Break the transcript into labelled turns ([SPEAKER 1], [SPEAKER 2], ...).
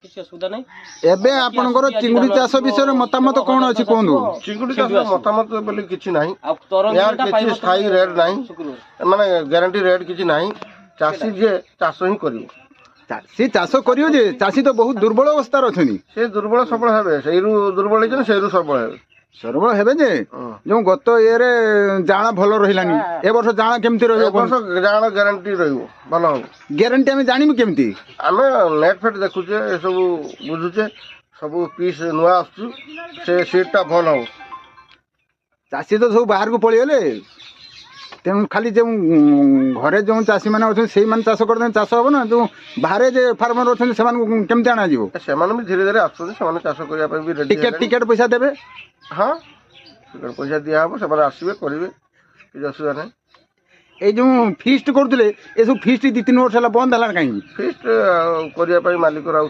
[SPEAKER 1] କିଛି ଅସୁବିଧା ନାହିଁ।
[SPEAKER 2] ଏବେ ଆପଣଙ୍କର ଚିଙ୍ଗୁଡ଼ି ଚାଷ ବିଷୟରେ ମତାମତ କ'ଣ ଅଛି କୁହନ୍ତୁ?
[SPEAKER 3] ଚିଙ୍ଗୁଡ଼ି ଚାଷ ମତାମତ ବୋଲି କିଛି ନାହିଁ।
[SPEAKER 1] ଆଉ
[SPEAKER 3] ଏହାର
[SPEAKER 1] ତରଙ୍ଗଟା
[SPEAKER 3] କିଛି ସ୍ଥାୟୀ ରେଟ୍ ନାହିଁ, ମାନେ ଗ୍ୟାରେଣ୍ଟି ରେଟ୍ କିଛି ନାହିଁ। ଚାଷୀ ଯିଏ ଚାଷ ହିଁ କରିବ।
[SPEAKER 2] ଚାଷୀ ଚାଷ କରିବ ଯେ ଚାଷୀ ତ ବହୁତ ଦୁର୍ବଳ ଅବସ୍ଥାରେ ଅଛନ୍ତି।
[SPEAKER 3] ସେ ଦୁର୍ବଳ ସବଳ ହେବେ, ସେଇରୁ ଦୁର୍ବଳ ହେଇଛନ୍ତି, ସେଇରୁ ସବଳ ହେବେ।
[SPEAKER 2] ସରବଳ ହେବେ ଯେ ଯେଉଁ ଗତ ଇଏରେ ଜାଳ ଭଲ ରହିଲାନି, ଏ ବର୍ଷ ଜାଳ କେମିତି
[SPEAKER 3] ଏ
[SPEAKER 2] ରହିବ?
[SPEAKER 3] ବର୍ଷ ଜାଳ ଗ୍ୟାରେଣ୍ଟି ରହିବ, ଭଲ ହବ।
[SPEAKER 2] ଗ୍ୟାରେଣ୍ଟି ଆମେ ଜାଣିବୁ କେମିତି?
[SPEAKER 3] ଆମେ ନେଟ୍ ଫେଟ୍ ଦେଖୁଛେ, ଏସବୁ ବୁଝୁଛେ, ସବୁ ପିସ୍ ନୂଆ ଆସୁଛୁ, ସେ ସିଟ୍ଟା ଭଲ ହବ।
[SPEAKER 2] ଚାଷୀ ତ ସବୁ ବାହାରକୁ ପଳେଇଗଲେ, ତେଣୁ ଖାଲି ଯେଉଁ ଘରେ ଯେଉଁ ଚାଷୀମାନେ ଅଛନ୍ତି ସେଇମାନେ ଚାଷ କରୁଛନ୍ତି, ଚାଷ ହବ ନା। ଯେଉଁ ବାହାରେ ଯେ ଫାର୍ମର ଅଛନ୍ତି ସେମାନଙ୍କୁ କେମିତି ଅଣାଯିବ?
[SPEAKER 3] ସେମାନେ ବି ଧୀରେ ଧୀରେ ଆସୁଛନ୍ତି, ସେମାନେ ଚାଷ କରିବା ପାଇଁ ବି ରେଡି।
[SPEAKER 2] ଟିକେଟ୍ ପଇସା ଦେବେ?
[SPEAKER 3] ହଁ, ଟିକେଟ୍ ପଇସା ଦିଆହବ, ସେମାନେ ଆସିବେ, କରିବେ, କିଛି ଅସୁବିଧା ନାହିଁ।
[SPEAKER 2] ଏଇ ଯେଉଁ ଫିଷ୍ଟ କରୁଥିଲେ, ଏସବୁ ଫିଷ୍ଟ 2-3 ବର୍ଷ ହେଲା ବନ୍ଦ ହେଲାଣି କାହିଁକି?
[SPEAKER 3] ଫିଷ୍ଟ କରିବା ପାଇଁ ମାଲିକର ଆଉ